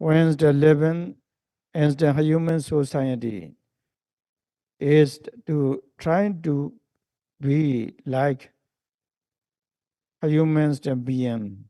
when the living in the human society is to try to be like a human being,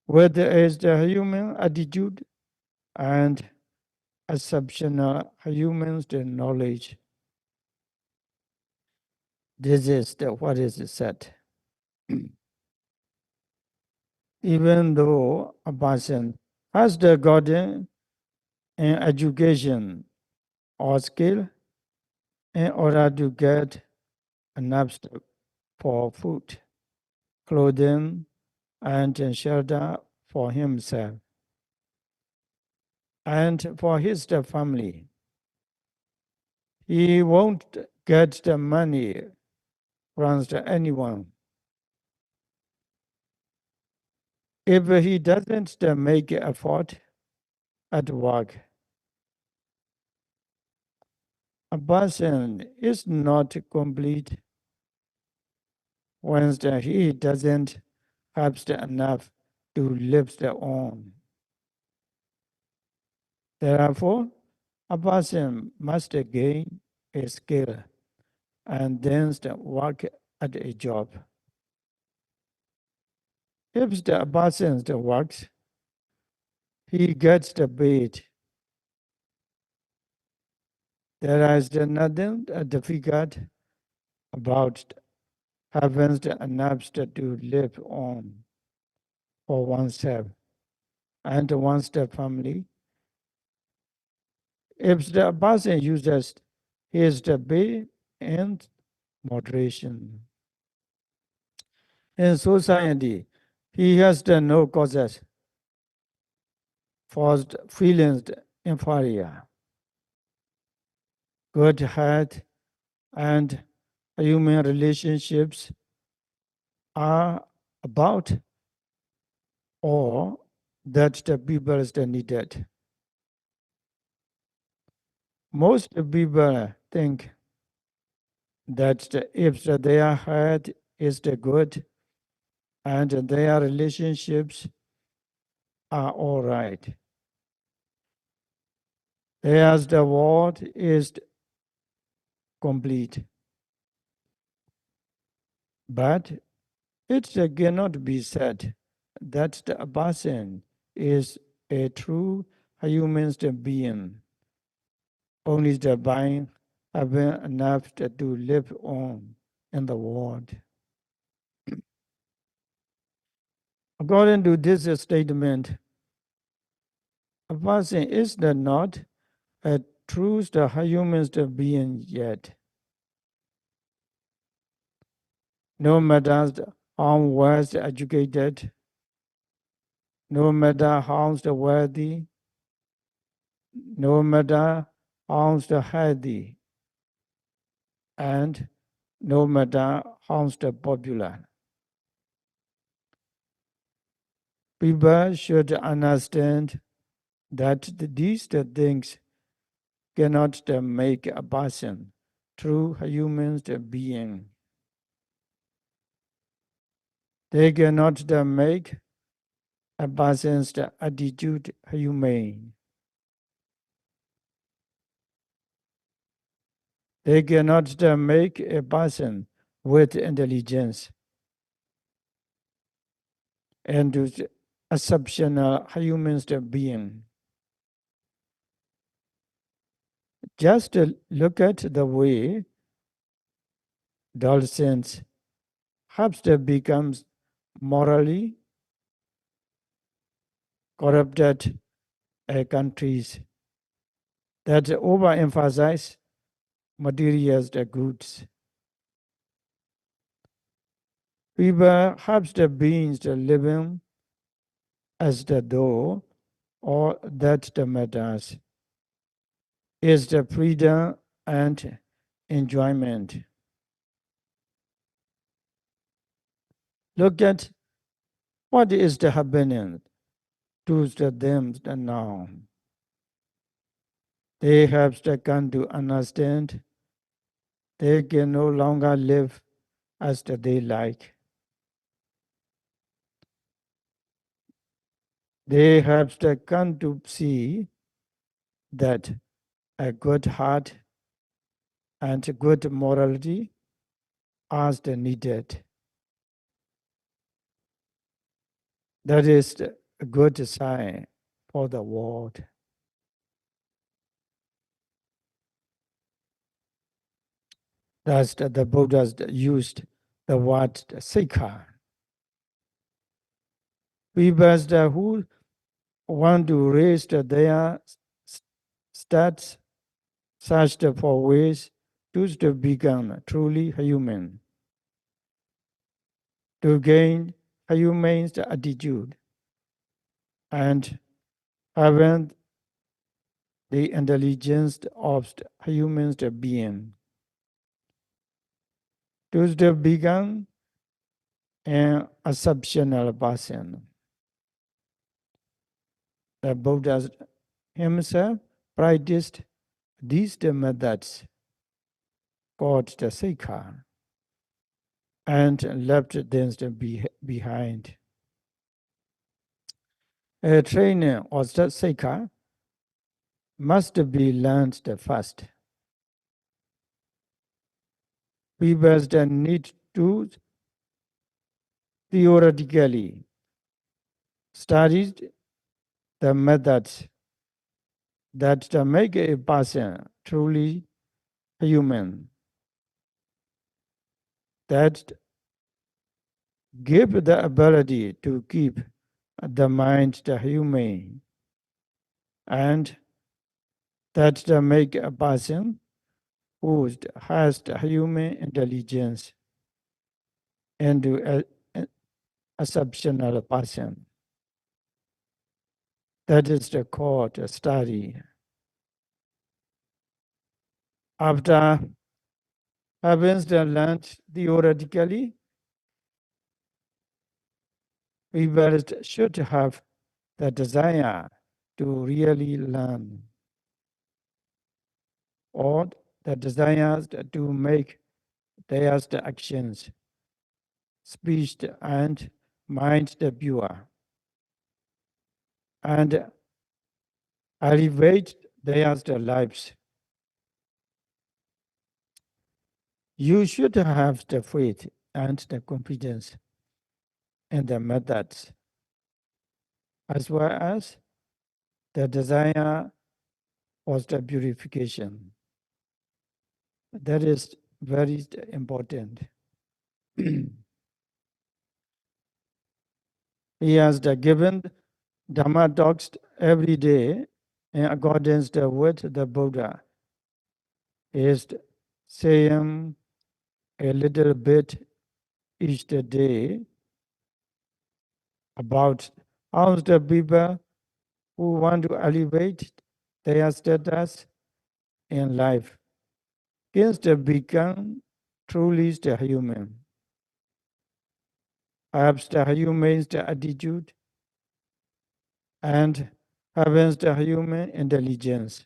whether it's the human attitude and exceptional human knowledge. This is what is said. Even though a person has the gotten in education or skill in order to get enough for food, clothing, and shelter for himself and for his family. He won't get the money from anyone. If he doesn't make effort at work, a person is not complete when he doesn't have enough to live on. Therefore, a person must gain a skill and then work at a job. If the person works, he gets the paid. There is nothing difficult about having enough to live on for oneself and one's family. If the person uses his pay in moderation. In society, he has no causes for feelings inferior. Good health and human relationships are about all that the people is needed. Most people think that if their health is good and their relationships are all right, as the world is complete. But it cannot be said that the person is a true human being, only the being having enough to live on in the world. According to this statement, a person is not a true human being yet. No matter how well educated, no matter how wealthy, no matter how healthy, and no matter how popular. People should understand that these things cannot make a person true human being. They cannot make a person's attitude humane. They cannot make a person with intelligence and exceptional human being. Just look at the way adolescents have becomes morally corrupted countries that overemphasize materials goods. People have been living as though all that matters is the freedom and enjoyment. Look at what is happening to them now. They have come to understand they can no longer live as they like. They have to come to see that a good heart and good morality are needed. That is a good sign for the world. Thus, the Buddha used the word sikha. People who want to raise their stats, search for ways to become truly human, to gain a humane attitude, and having the intelligence of a human being, to become an exceptional person. The Buddha himself practiced these methods called the Sikha and left them behind. A training of the Sikha must be learned first. People then need to theoretically study the methods that make a person truly human, that give the ability to keep the mind humane, and that make a person who has the human intelligence into a exceptional person. That is the core study. After having learned theoretically, people should have the desire to really learn, or the desire to make their actions, speech, and mind pure, and elevate their lives. You should have the faith and the confidence in the methods, as well as the desire for the purification. That is very important. He has given Dhamma talks every day in accordance with the Buddha. He is saying a little bit each day about how the people who want to elevate their status in life can become truly human. Perhaps the human attitude and having the human intelligence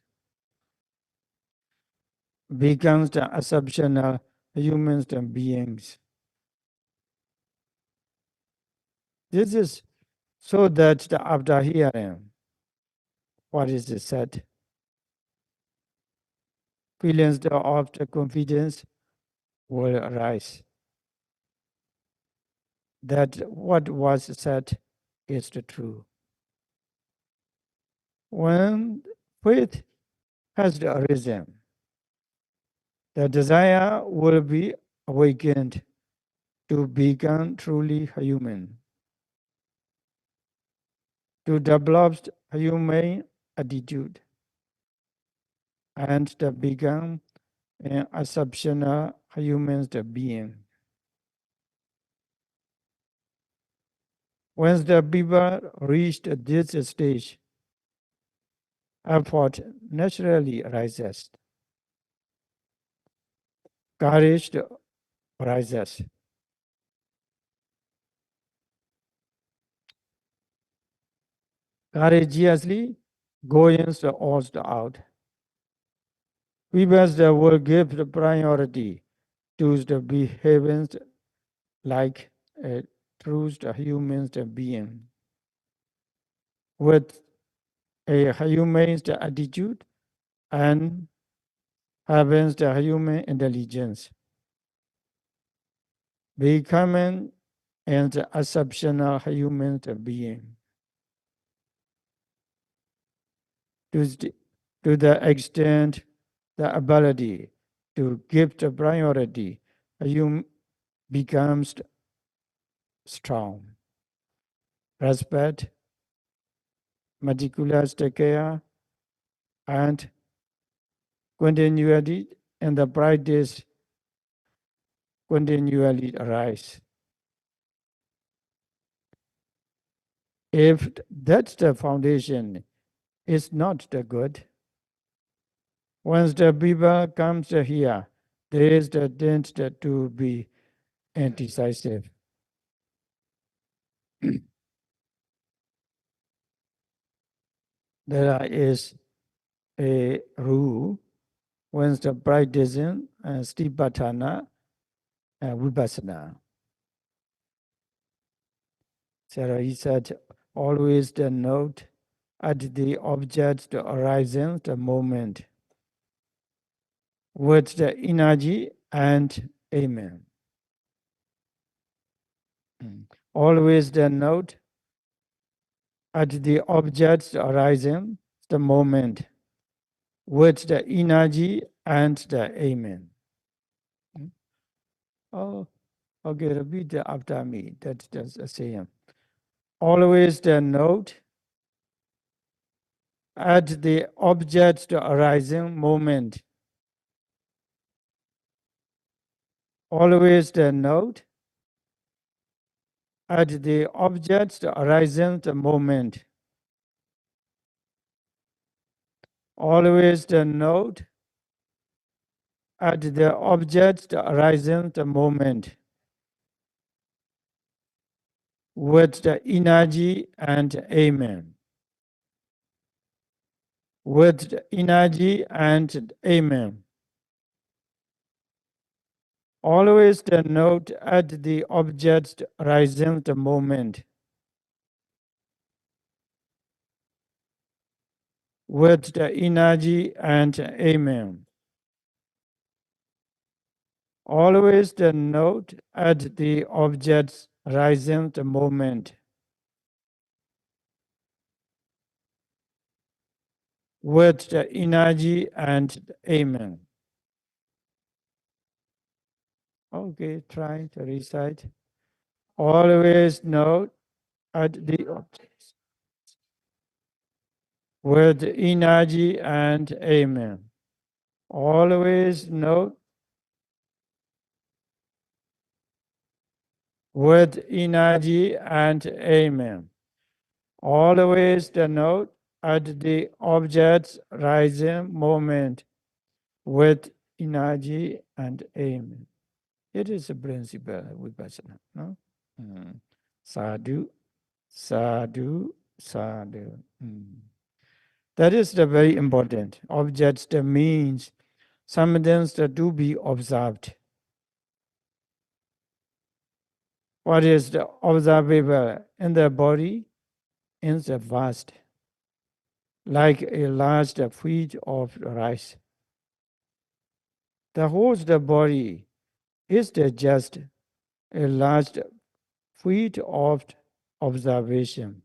becomes the exceptional humans and beings. This is so that after hearing what is said, feelings of the confidence will arise that what was said is the true. When faith has arisen, the desire will be awakened to become truly human, to develop a humane attitude, and to become an exceptional human being. Once the people reached this stage, effort naturally arises. Courage arises. Courageously going all out. People will give the priority to the behaviors like a true human being. with a humane attitude and having the human intelligence, becoming an exceptional human being to to the extent the ability to give the priority, you becomes strong. Respect, meticulous care, and continuity in the practice continually arise. If that's the foundation, it's not the good. Once the people comes here, there is the tend to be indecisive. There is a rule when the practicing Vipassana and Vipassana. So he said, always the note at the object, the horizon, the moment, with the energy and amen. Always the note at the object, the horizon, the moment, with the energy and the amen. Oh, okay, repeat after me. That's just the same. Always the note at the object, the horizon, moment. Always the note at the object, the horizon, the moment. Always the note at the object, the horizon, the moment. With the energy and amen. With the energy and amen. Always the note at the object, horizon, the moment. With the energy and amen. Always the note at the object's horizon, the moment. With the energy and amen. Okay, try to recite. Always note at the object with energy and amen. Always note with energy and amen. Always the note at the object's rising moment with energy and amen. It is a principle of Vipassana. No? Sadhu, sadhu, sadhu. That is the very important. Objects, the means, something that to be observed. What is the observable in the body? In the vast, like a large field of rice. The whole the body is the just a large field of observation.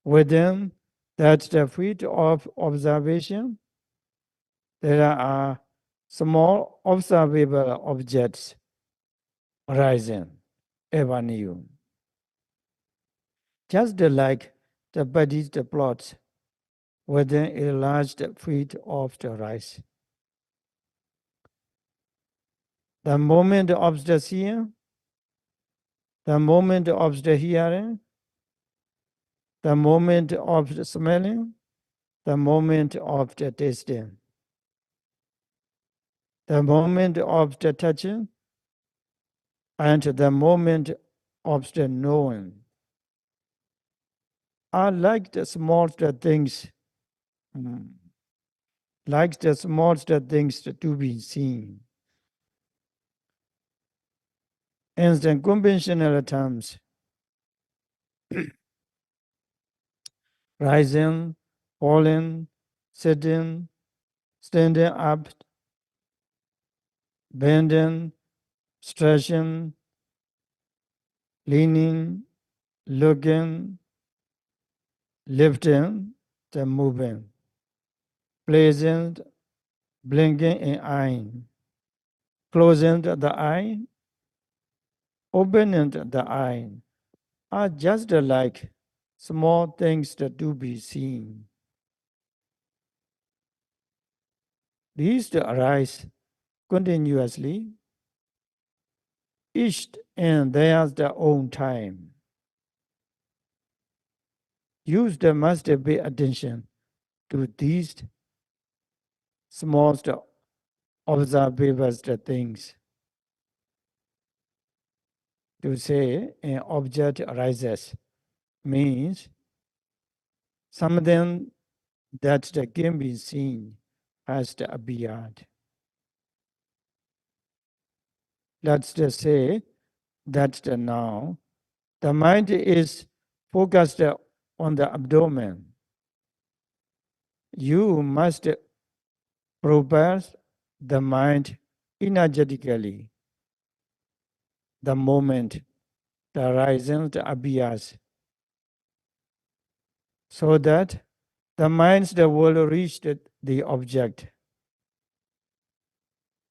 Within that the field of observation, there are small observable objects arising ever new. Just like the bodies, the plots within a large field of the rice. The moment of the seeing, the moment of the hearing, the moment of the smelling, the moment of the tasting, the moment of the touching, and the moment of the knowing are like the smallest things, like the smallest things to be seen. In the conventional terms, rising, falling, sitting, standing up, bending, stretching, leaning, looking, lifting, the moving, pleasant, blinking in eye, closing the eye, opening the eye, are just like small things that do be seen. These arise continuously, each and there's their own time. Use the must pay attention to these small observable things. To say an object arises means something that can be seen has to appeared. Let's just say that's the now. The mind is focused on the abdomen. You must prepare the mind energetically the moment the horizon appears, so that the minds that will reach the object.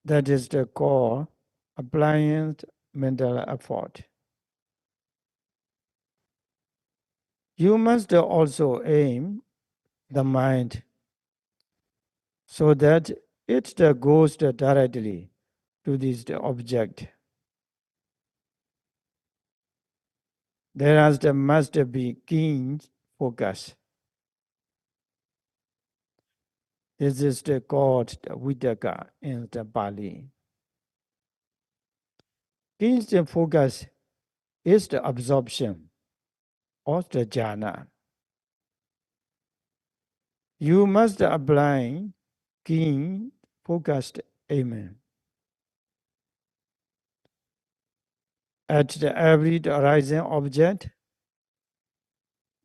That is the core applying mental effort. You must also aim the mind so that it goes directly to this object. There must be keen focus. This is called the Vidaka in the Pali. Keen focus is the absorption of the jhana. You must apply keen focused aim. At every arising object,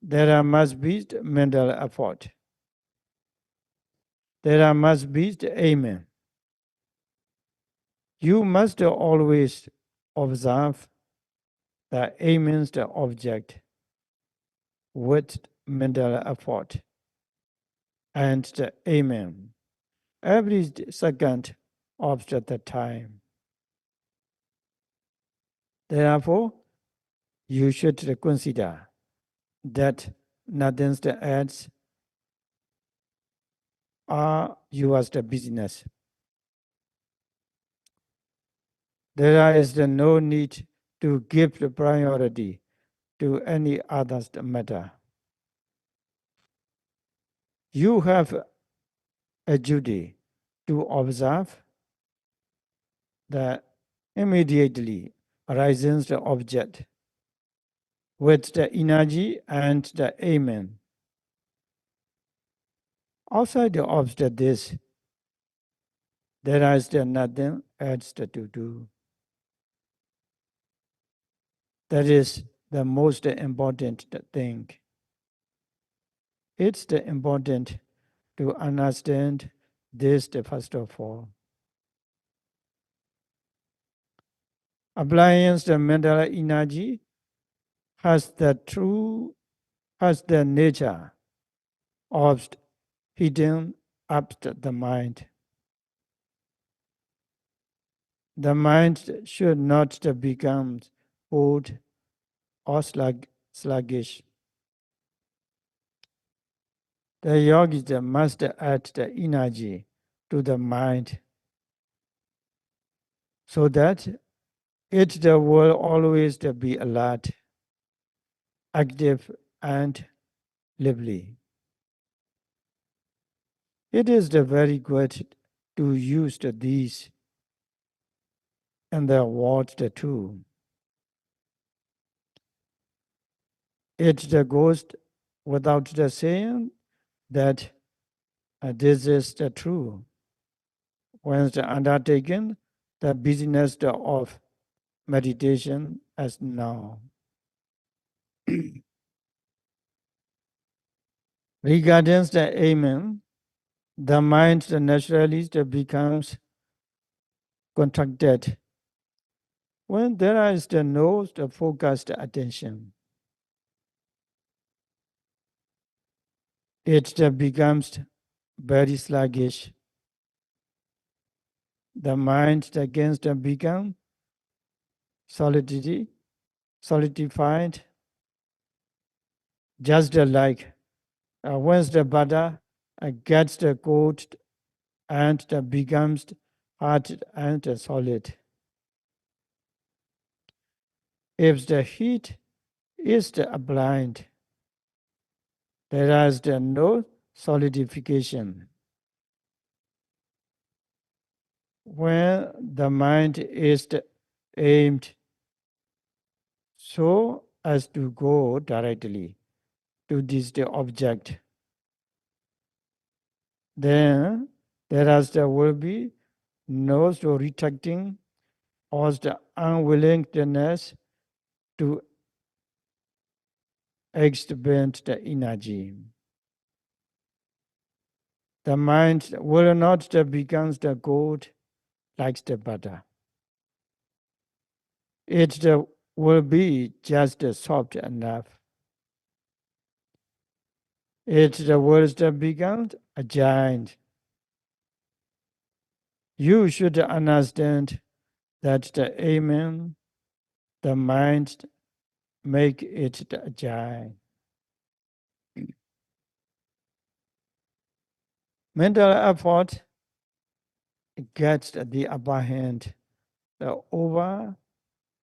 there must be mental effort. There must be the aim. You must always observe the aim is the object with mental effort and the aim every second of the time. Therefore, you should consider that nothing else are yours the business. There is no need to give the priority to any other matter. You have a duty to observe the immediately arises the object with the energy and the aim. Outside of this, there is nothing else to do. That is the most important thing. It's important to understand this first of all. Applying the mental energy has the nature of heating up the mind. The mind should not become old or sluggish. The yogis must add the energy to the mind so that it will always be alert, active, and lively. It is very good to use these in the world too. It goes without saying that this is true. When undertaken, the business of meditation as now. Regarding the amen, the mind naturally becomes contracted when there is no focused attention. It becomes very sluggish. The mind again becomes solidity, solidified, just like once the butter gets the coat and becomes hard and solid. If the heat is blind, there is no solidification. When the mind is aimed so as to go directly to this object, then will be no retracting or the unwillingness to expend the energy. The mind will not become the gold like the butter. It will be just soft enough. It will become a giant. You should understand that the amen, the mind, make it the giant. Mental effort gets the upper hand over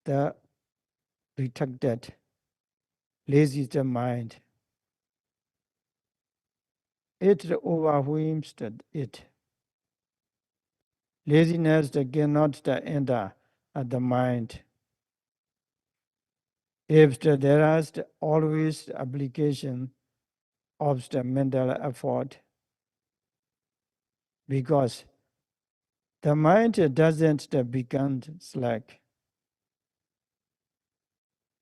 the rejected, lazy the mind. It overwhelms it. Laziness cannot enter the mind. If there is always application of the mental effort, because the mind doesn't become slack.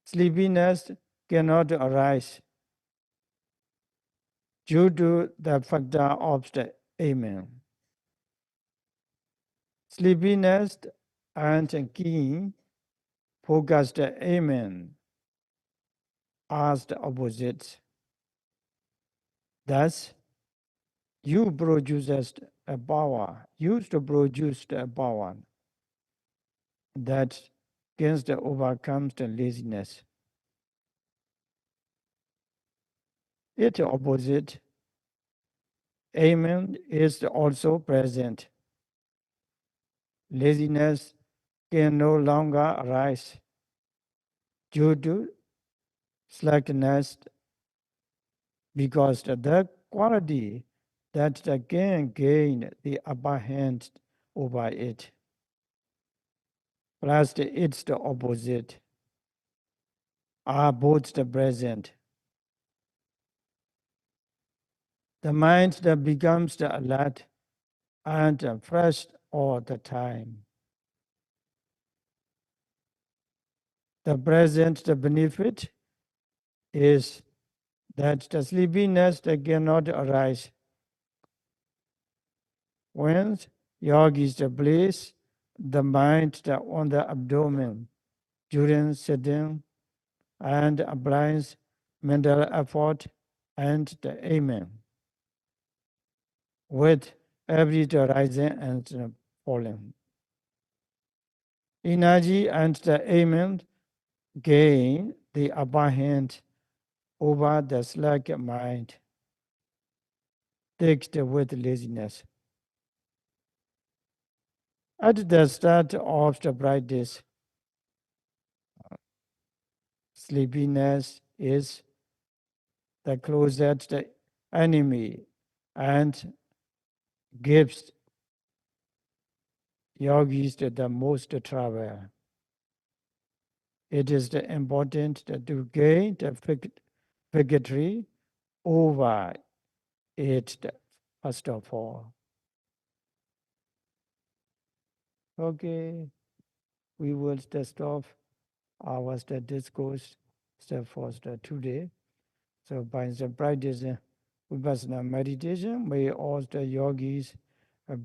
Sleepiness cannot arise due to the factor of the amen. Sleepiness and keen focused amen are the opposites. Thus, you produce a power, used to produce a power that can overcome the laziness. Its opposite, amen, is also present. Laziness can no longer arise due to slackness because the quality that can gain the upper hand over it. Plus, it's the opposite are both the present. The mind that becomes the alert and fresh all the time. The present, the benefit is that the sleepiness that cannot arise. When yogis place the mind on the abdomen during sitting and applies mental effort and the amen with every rising and falling. Energy and the amen gain the upper hand over the slack mind, takes with laziness. At the start of the practice, sleepiness is the closest enemy and gives yogis the most trouble. It is important to gain the victory over it first of all. Okay, we will stop our discourse for today. So by the practice Vipassana meditation, may all the yogis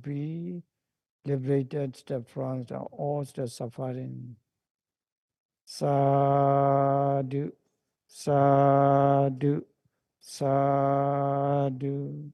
be liberated from all the suffering. Sadhu, sadhu, sadhu.